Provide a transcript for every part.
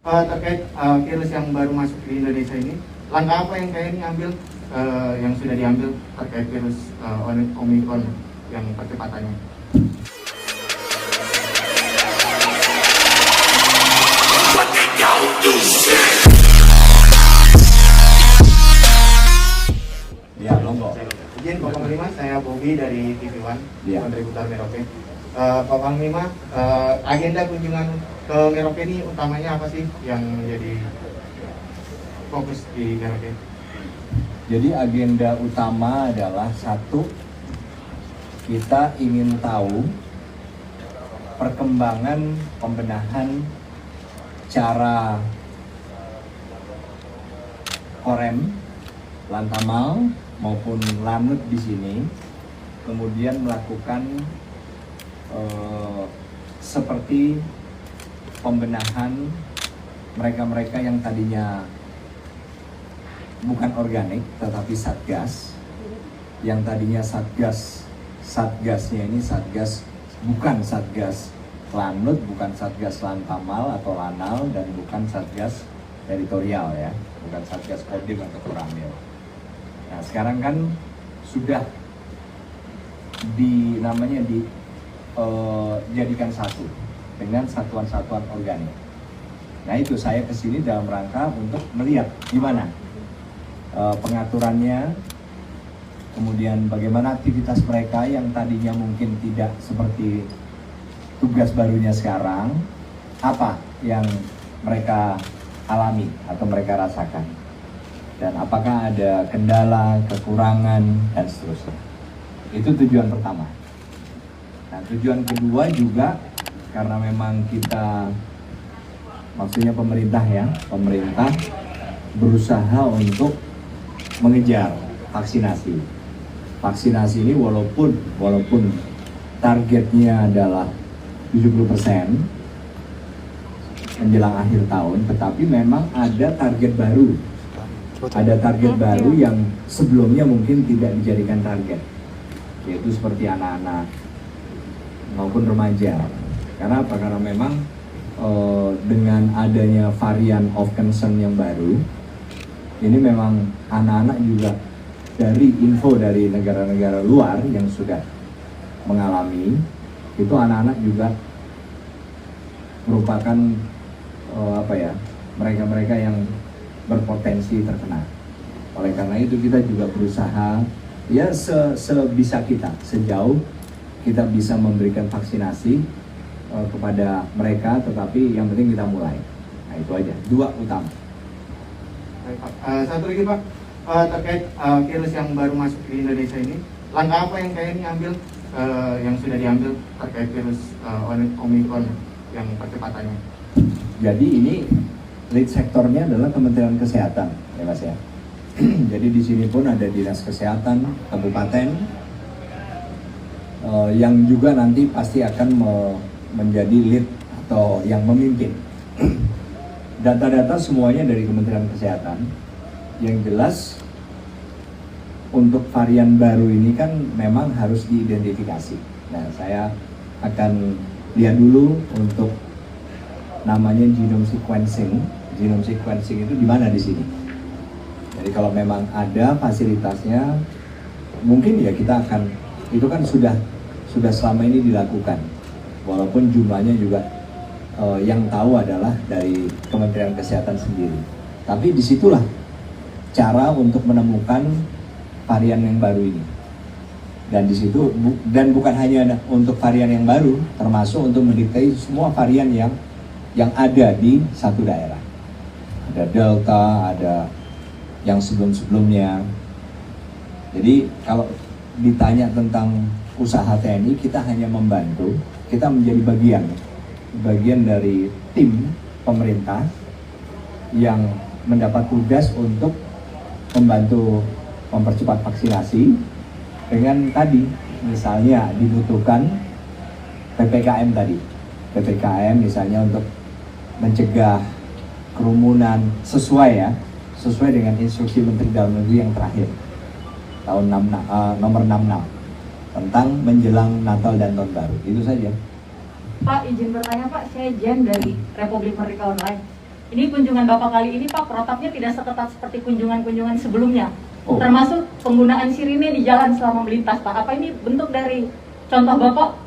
Terkait virus yang baru masuk di Indonesia ini, langkah apa yang KNI ambil, yang sudah diambil terkait virus Omicron yang percepatannya? Ya, Longgo. Izin Pak Panglima, saya Bobi dari TV One, Kontributor Merauke. Pak Panglima, agenda kunjungan ke Merauke ini utamanya apa sih yang menjadi fokus di Merauke? Jadi agenda utama adalah satu, kita ingin tahu perkembangan pembenahan cara Korem, Lantamal maupun Lanut di sini, kemudian melakukan seperti pembenahan mereka-mereka yang tadinya bukan organik tetapi satgas, yang tadinya satgasnya ini bukan satgas Lanut, bukan satgas Lantamal atau Lanal, dan bukan satgas teritorial ya, bukan satgas Kodim atau Koramil. Nah sekarang kan sudah dijadikan satu dengan satuan-satuan organik. Nah itu saya kesini dalam rangka untuk melihat gimana pengaturannya, kemudian bagaimana aktivitas mereka yang tadinya mungkin tidak seperti tugas barunya sekarang, apa yang mereka alami atau mereka rasakan, dan apakah ada kendala, kekurangan, dan seterusnya. Itu tujuan pertama. Nah tujuan kedua juga karena memang kita, maksudnya pemerintah berusaha untuk mengejar vaksinasi. Vaksinasi ini walaupun targetnya adalah 70% menjelang akhir tahun, tetapi memang ada target baru. Ada target baru yang sebelumnya mungkin tidak dijadikan target, yaitu seperti anak-anak maupun remaja. Karena apa? Karena memang dengan adanya varian of concern yang baru, ini memang anak-anak juga dari info dari negara-negara luar yang sudah mengalami, itu anak-anak juga merupakan mereka-mereka yang berpotensi terkena. Oleh karena itu kita juga berusaha ya sebisa kita, sejauh kita bisa memberikan vaksinasi kepada mereka, tetapi yang penting kita mulai. Nah itu aja, dua utama. Baik, Pak. Satu lagi Pak, terkait virus yang baru masuk di Indonesia ini, langkah apa yang KNI ambil, yang sudah diambil terkait virus Omicron yang percepatannya? Jadi ini lead sektornya adalah Kementerian Kesehatan, ya Mas ya. Jadi di sini pun ada Dinas Kesehatan Kabupaten yang juga nanti pasti akan menjadi lead atau yang memimpin. Data-data semuanya dari Kementerian Kesehatan. Yang jelas untuk varian baru ini kan memang harus diidentifikasi. Nah, saya akan lihat dulu untuk namanya genome sequencing. Genome sequencing itu di mana di sini? Jadi kalau memang ada fasilitasnya, mungkin ya kita akan, itu kan sudah selama ini dilakukan. Walaupun jumlahnya juga yang tahu adalah dari Kementerian Kesehatan sendiri. Tapi disitulah cara untuk menemukan varian yang baru ini. Dan di situ dan bukan hanya untuk varian yang baru, termasuk untuk mendeteksi semua varian yang ada di satu daerah. Ada Delta, ada yang sebelum-sebelumnya. Jadi kalau ditanya tentang usaha TNI, kita hanya membantu, kita menjadi bagian dari tim pemerintah yang mendapat tugas untuk membantu mempercepat vaksinasi dengan tadi, misalnya dibutuhkan PPKM tadi. PPKM misalnya untuk mencegah kerumunan sesuai dengan instruksi Menteri Dalam Negeri yang terakhir tahun nomor 66 tentang menjelang Natal dan Tahun Baru. Itu saja. Pak, izin bertanya Pak, saya Jen dari Republik Merdeka Online. Ini kunjungan Bapak kali ini Pak, protapnya tidak seketat seperti kunjungan-kunjungan sebelumnya. Oh. Termasuk penggunaan sirine di jalan selama melintas Pak. Apa ini bentuk dari contoh Bapak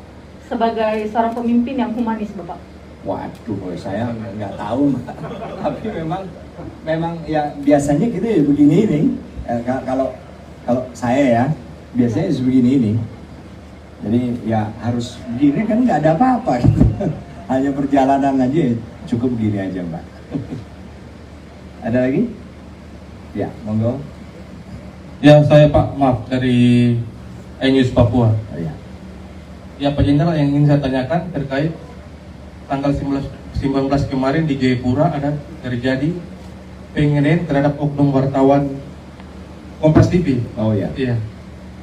sebagai seorang pemimpin yang humanis Bapak? Waduh, saya nggak tahu, Mbak. Tapi memang ya biasanya gitu ya begini nih. Kalau saya ya biasanya sebegini ini. Jadi ya harus begini kan nggak ada apa-apa gitu. Hanya perjalanan aja cukup begini aja, Mbak. Ada lagi? Ya, monggo. Ya, saya Pak, maaf, dari News Papua. Oh, ya. Ya Pak Jenderal, yang ingin saya tanyakan terkait tanggal 19 kemarin di Jayapura ada terjadi pengenalan terhadap oknum wartawan Kompas TV. Oh ya. Iya,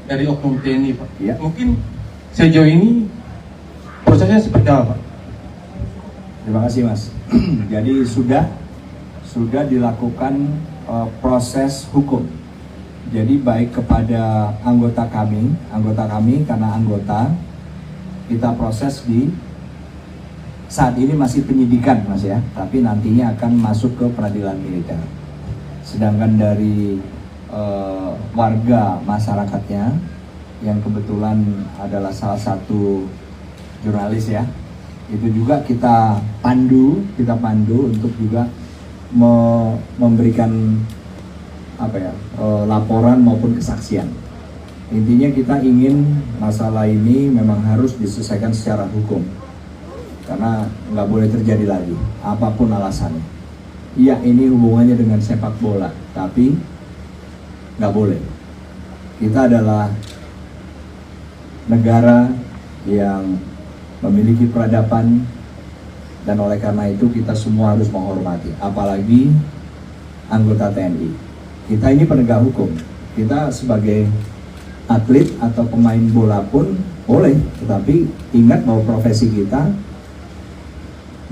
dari oknum TNI Pak. Iya. Mungkin sejauh ini prosesnya seperti apa Pak? Terima kasih Mas. Jadi sudah dilakukan proses hukum. Jadi baik kepada anggota kami karena anggota kita proses di saat ini masih penyidikan Mas ya, tapi nantinya akan masuk ke peradilan militer. Sedangkan dari warga masyarakatnya yang kebetulan adalah salah satu jurnalis ya, itu juga kita pandu untuk juga memberikan laporan maupun kesaksian. Intinya kita ingin masalah ini memang harus diselesaikan secara hukum, karena nggak boleh terjadi lagi apapun alasannya. Iya, ini hubungannya dengan sepak bola, tapi nggak boleh. Kita adalah negara yang memiliki peradaban, dan oleh karena itu kita semua harus menghormati, apalagi anggota TNI. Kita ini penegak hukum, kita sebagai atlet atau pemain bola pun boleh, tetapi ingat bahwa profesi kita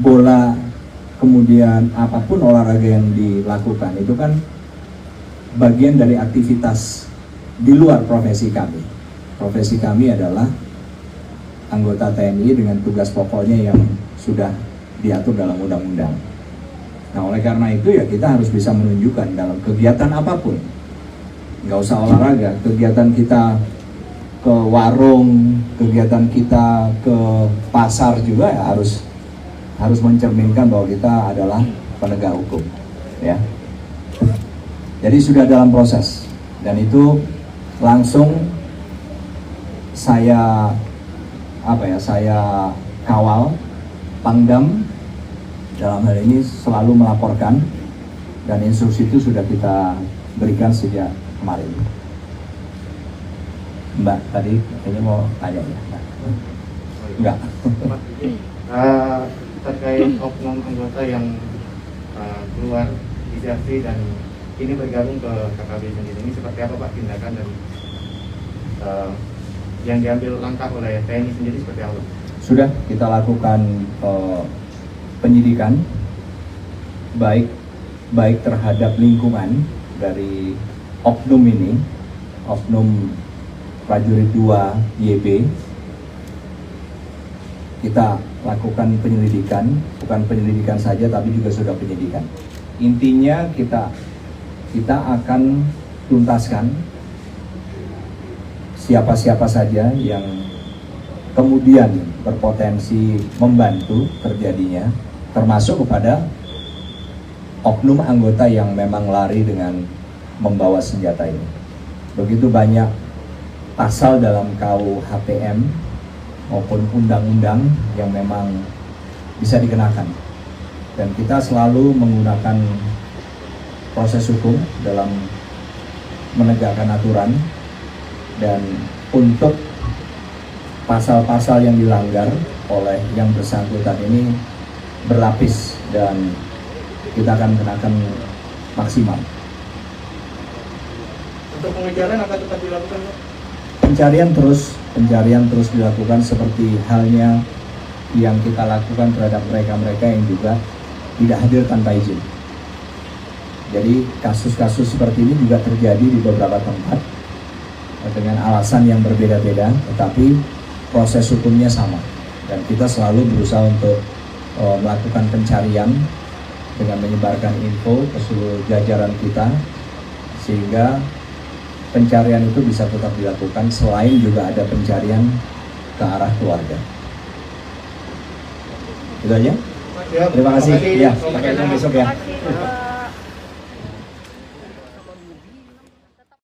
bola, kemudian apapun olahraga yang dilakukan itu kan bagian dari aktivitas di luar profesi kami. Profesi kami adalah anggota TNI dengan tugas pokoknya yang sudah diatur dalam undang-undang. Nah, oleh karena itu ya kita harus bisa menunjukkan dalam kegiatan apapun, nggak usah olahraga, kegiatan kita ke warung, kegiatan kita ke pasar juga ya harus mencerminkan bahwa kita adalah penegak hukum, ya. Jadi sudah dalam proses, dan itu langsung saya kawal. Pangdam dalam hal ini selalu melaporkan, dan instruksi itu sudah kita berikan sejak kemarin. Mbak tadi kayaknya mau tanya ya? Enggak. Terkait oknum anggota yang keluar dijati dan ini bergabung ke KKB sendiri, ini seperti apa Pak tindakan dan yang diambil langkah oleh TNI sendiri seperti apa? Sudah kita lakukan penyidikan baik terhadap lingkungan dari oknum ini, oknum prajurit 2 YB. Kita lakukan penyelidikan, bukan penyelidikan saja tapi juga sudah penyidikan. Intinya kita akan tuntaskan siapa-siapa saja yang kemudian berpotensi membantu terjadinya, termasuk kepada oknum anggota yang memang lari dengan membawa senjata ini. Begitu banyak pasal dalam KUHPM maupun undang-undang yang memang bisa dikenakan, dan kita selalu menggunakan proses hukum dalam menegakkan aturan, dan untuk pasal-pasal yang dilanggar oleh yang bersangkutan ini berlapis dan kita akan kenakan maksimal. Untuk pengejaran akan tetap dilakukan Pak? Pencarian terus dilakukan seperti halnya yang kita lakukan terhadap mereka-mereka yang juga tidak hadir tanpa izin. Jadi kasus-kasus seperti ini juga terjadi di beberapa tempat dengan alasan yang berbeda-beda, tetapi proses hukumnya sama, dan kita selalu berusaha untuk melakukan pencarian dengan menyebarkan info ke seluruh jajaran kita, sehingga pencarian itu bisa tetap dilakukan selain juga ada pencarian ke arah keluarga. Itu aja. Siap, Terima kasih. Ya, Om. sampai ketemu besok ya. Terima kasih.